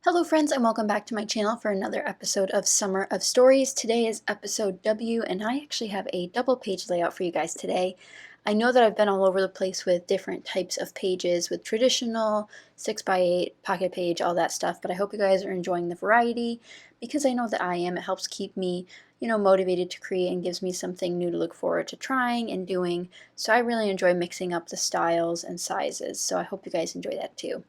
Hello friends and welcome back to my channel for another episode of Summer of Stories. Today is episode W and I actually have a double page layout for you guys today. I know that I've been all over the place with different types of pages with traditional 6x8, pocket page, all that stuff, but I hope you guys are enjoying the variety because I know that I am. It helps keep me, motivated to create and gives me something new to look forward to trying and doing. So I really enjoy mixing up the styles and sizes. So I hope you guys enjoy that too.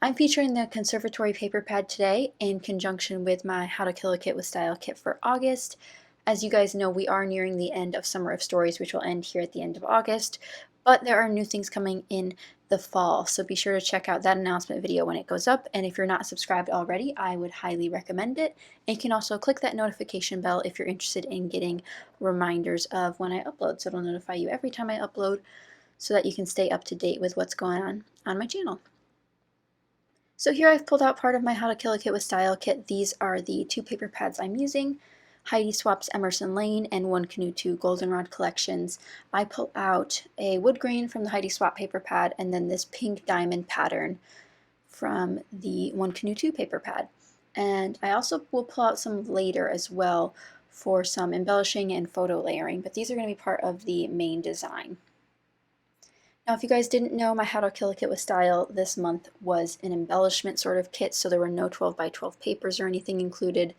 I'm featuring the Conservatory paper pad today in conjunction with my How to Kill a Kit with Style kit for August. As you guys know, we are nearing the end of Summer of Stories, which will end here at the end of August, but there are new things coming in the fall, so be sure to check out that announcement video when it goes up, and if you're not subscribed already, I would highly recommend it. And you can also click that notification bell if you're interested in getting reminders of when I upload, so it'll notify you every time I upload so that you can stay up to date with what's going on my channel. So here I've pulled out part of my How to Kill a Kit with Style kit. These are the two paper pads I'm using, Heidi Swap's Emerson Lane and One Canoe 2 Goldenrod collections. I pull out a wood grain from the Heidi Swap paper pad and then this pink diamond pattern from the One Canoe 2 paper pad. And I also will pull out some later as well for some embellishing and photo layering, but these are going to be part of the main design. Now, if you guys didn't know, my How to Kill a Kit with Style this month was an embellishment sort of kit, so there were no 12 by 12 papers or anything included,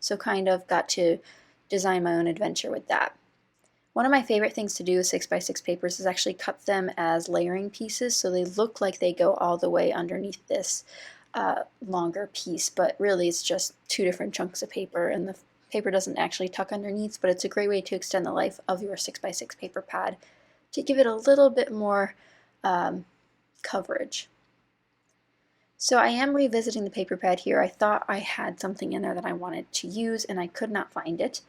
so kind of got to design my own adventure with that. One of my favorite things to do with 6x6 papers is actually cut them as layering pieces so they look like they go all the way underneath this longer piece, but really it's just two different chunks of paper and the paper doesn't actually tuck underneath, but it's a great way to extend the life of your 6x6 paper pad to give it a little bit more coverage. So I am revisiting the paper pad here. I thought I had something in there that I wanted to use and I could not find it.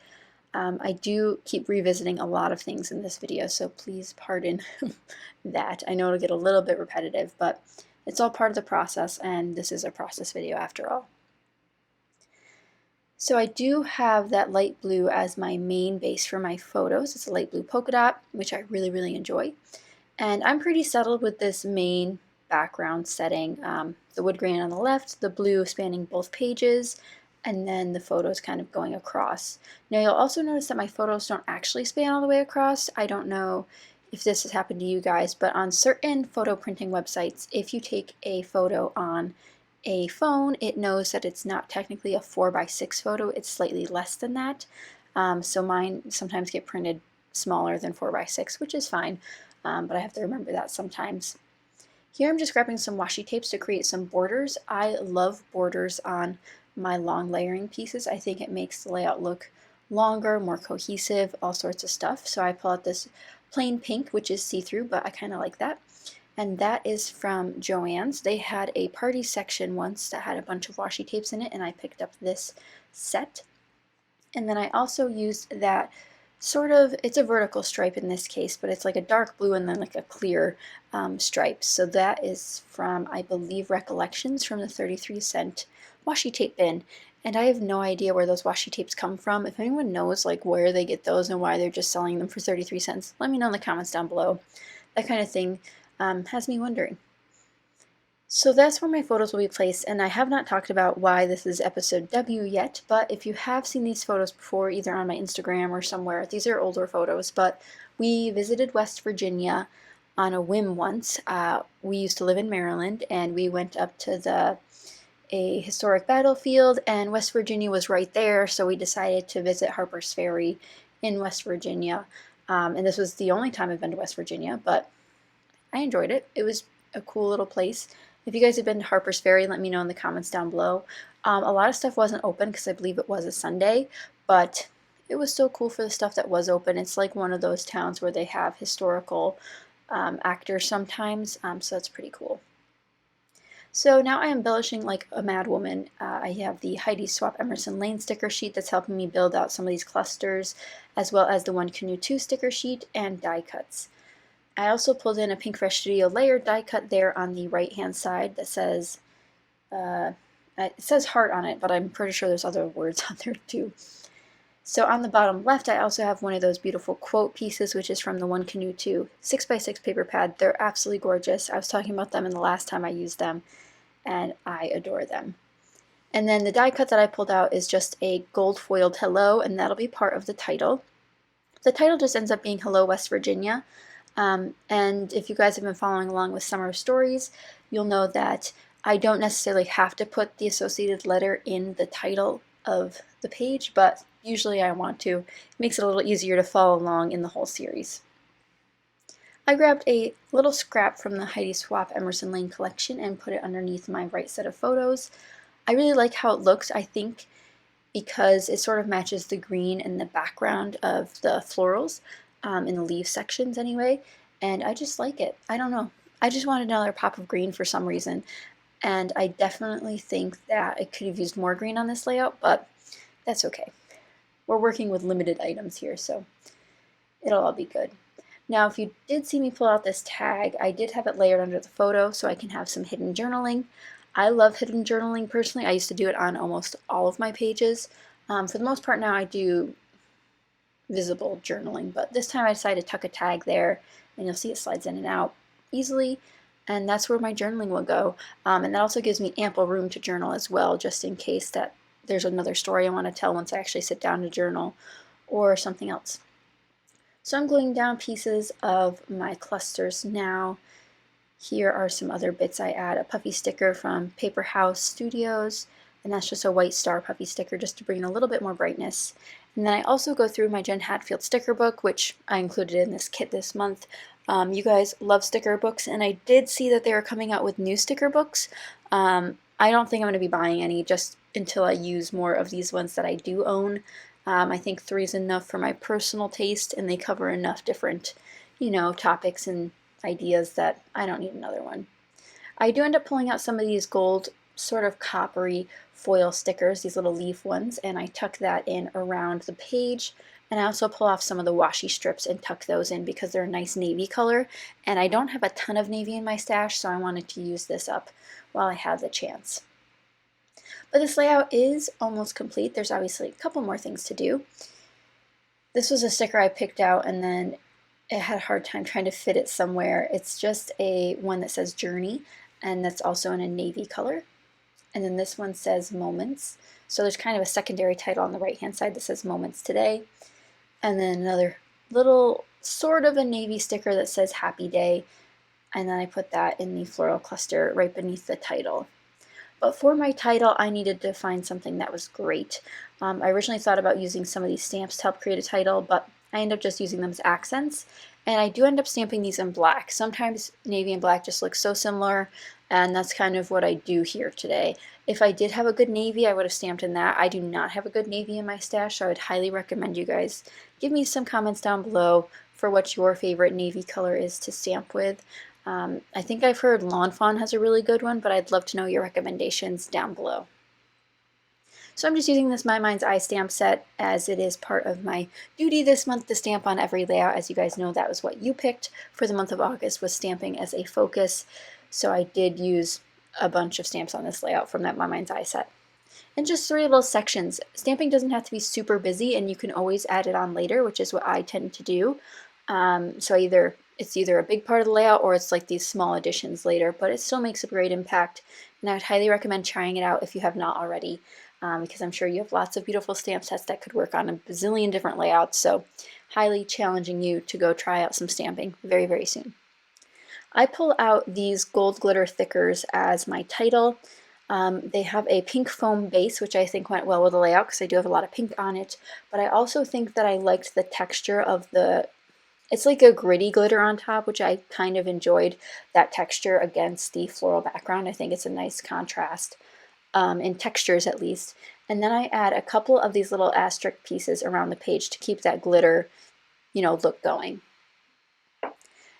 I do keep revisiting a lot of things in this video, so please pardon that. I know it'll get a little bit repetitive, but it's all part of the process and this is a process video after all. So I do have that light blue as my main base for my photos. It's a light blue polka dot, which I really enjoy. And I'm pretty settled with this main background setting. The wood grain on the left, the blue spanning both pages, and then the photos kind of going across. Now you'll also notice that my photos don't actually span all the way across. I don't know if this has happened to you guys, but on certain photo printing websites, if you take a photo on a phone, it knows that it's not technically a 4x6 photo, it's slightly less than that. So mine sometimes get printed smaller than 4x6, which is fine, but I have to remember that sometimes. Here I'm just grabbing some washi tapes to create some borders. I love borders on my long layering pieces. I think it makes the layout look longer, more cohesive, all sorts of stuff. So I pull out this plain pink, which is see-through, but I kind of like that. And that is from Joann's. They had a party section once that had a bunch of washi tapes in it, and I picked up this set. And then I also used that sort of, it's a vertical stripe in this case, but it's like a dark blue and then like a clear stripe. So that is from, I believe, Recollections from the 33-cent washi tape bin. And I have no idea where those washi tapes come from. If anyone knows like where they get those and why they're just selling them for 33 cents, let me know in the comments down below. That kind of thing has me wondering. So that's where my photos will be placed, and I have not talked about why this is episode W yet, but if you have seen these photos before, either on my Instagram or somewhere, these are older photos, but we visited West Virginia on a whim once. We used to live in Maryland, and we went up to a historic battlefield, and West Virginia was right there, so we decided to visit Harper's Ferry in West Virginia, and this was the only time I've been to West Virginia, but I enjoyed it. It was a cool little place. If you guys have been to Harper's Ferry, let me know in the comments down below. A lot of stuff wasn't open because I believe it was a Sunday, but it was still cool for the stuff that was open. It's like one of those towns where they have historical actors sometimes, so that's pretty cool. So now I am embellishing like a mad woman. I have the Heidi Swap Emerson Lane sticker sheet that's helping me build out some of these clusters, as well as the One Canoe 2 sticker sheet and die cuts. I also pulled in a Pink Fresh Studio layer die cut there on the right hand side that says, it says heart on it, but I'm pretty sure there's other words on there too. So on the bottom left, I also have one of those beautiful quote pieces, which is from the One Canoe 2 6x6 paper pad. They're absolutely gorgeous. I was talking about them in the last time I used them, and I adore them. And then the die cut that I pulled out is just a gold foiled hello, and that'll be part of the title. The title just ends up being Hello West Virginia. And if you guys have been following along with Summer of Stories, you'll know that I don't necessarily have to put the associated letter in the title of the page, but usually I want to. It makes it a little easier to follow along in the whole series. I grabbed a little scrap from the Heidi Swapp Emerson Lane collection and put it underneath my right set of photos. I really like how it looks, I think, because it sort of matches the green in the background of the florals, in the leaf sections anyway, and I just like it. I don't know. I just wanted another pop of green for some reason, and I definitely think that I could have used more green on this layout, but that's okay. We're working with limited items here, so it'll all be good. Now, if you did see me pull out this tag, I did have it layered under the photo so I can have some hidden journaling. I love hidden journaling personally. I used to do it on almost all of my pages. For the most part now I do visible journaling, but this time I decided to tuck a tag there, and you'll see it slides in and out easily, and that's where my journaling will go. And that also gives me ample room to journal as well, just in case that there's another story I want to tell once I actually sit down to journal, or something else. So I'm gluing down pieces of my clusters now. Here are some other bits I add. A puffy sticker from Paper House Studios, and that's just a white star puffy sticker just to bring a little bit more brightness. And then I also go through my Jen Hatfield sticker book, which I included in this kit this month. You guys love sticker books, and I did see that they were coming out with new sticker books. I don't think I'm going to be buying any just until I use more of these ones that I do own. I think 3 is enough for my personal taste, and they cover enough different, topics and ideas that I don't need another one. I do end up pulling out some of these gold, sort of coppery foil stickers, these little leaf ones, and I tuck that in around the page. And I also pull off some of the washi strips and tuck those in because they're a nice navy color, and I don't have a ton of navy in my stash, so I wanted to use this up while I have the chance. But this layout is almost complete. There's obviously a couple more things to do. This was a sticker I picked out, and then it had a hard time trying to fit it somewhere. It's just a one that says Journey, and that's also in a navy color. And then this one says Moments. So there's kind of a secondary title on the right hand side that says Moments Today. And then another little sort of a navy sticker that says Happy Day. And then I put that in the floral cluster right beneath the title. But for my title, I needed to find something that was great. I originally thought about using some of these stamps to help create a title, but I end up just using them as accents. And I do end up stamping these in black. Sometimes navy and black just look so similar, and that's kind of what I do here today. If I did have a good navy, I would have stamped in that. I do not have a good navy in my stash, so I would highly recommend you guys give me some comments down below for what your favorite navy color is to stamp with. I think I've heard Lawn Fawn has a really good one, but I'd love to know your recommendations down below. So I'm just using this My Mind's Eye stamp set as it is part of my duty this month to stamp on every layout. As you guys know, that was what you picked for the month of August, was stamping as a focus. So I did use a bunch of stamps on this layout from that My Mind's Eye set. And just 3 little sections. Stamping doesn't have to be super busy, and you can always add it on later, which is what I tend to do. So it's either a big part of the layout or it's like these small additions later, but it still makes a great impact, and I would highly recommend trying it out if you have not already, because I'm sure you have lots of beautiful stamp sets that could work on a bazillion different layouts, so highly challenging you to go try out some stamping very, very soon. I pull out these gold glitter thickers as my title. They have a pink foam base, which I think went well with the layout because I do have a lot of pink on it, but I also think that I liked the texture of it's like a gritty glitter on top, which I kind of enjoyed that texture against the floral background. I think it's a nice contrast, in textures at least. And then I add a couple of these little asterisk pieces around the page to keep that glitter, look going.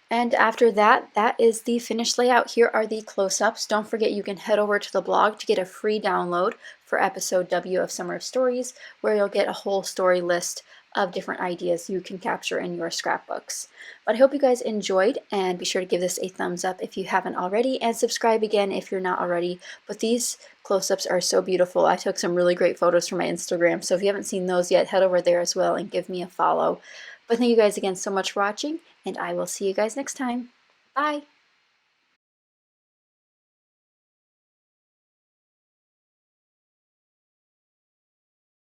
And after that, that is the finished layout. Here are the close-ups. Don't forget you can head over to the blog to get a free download for episode W of Summer of Stories, where you'll get a whole story list of different ideas you can capture in your scrapbooks. But I hope you guys enjoyed, and be sure to give this a thumbs up if you haven't already, and subscribe again if you're not already. But these close-ups are so beautiful. I took some really great photos for my Instagram, so if you haven't seen those yet, head over there as well and give me a follow. But thank you guys again so much for watching, and I will see you guys next time. Bye!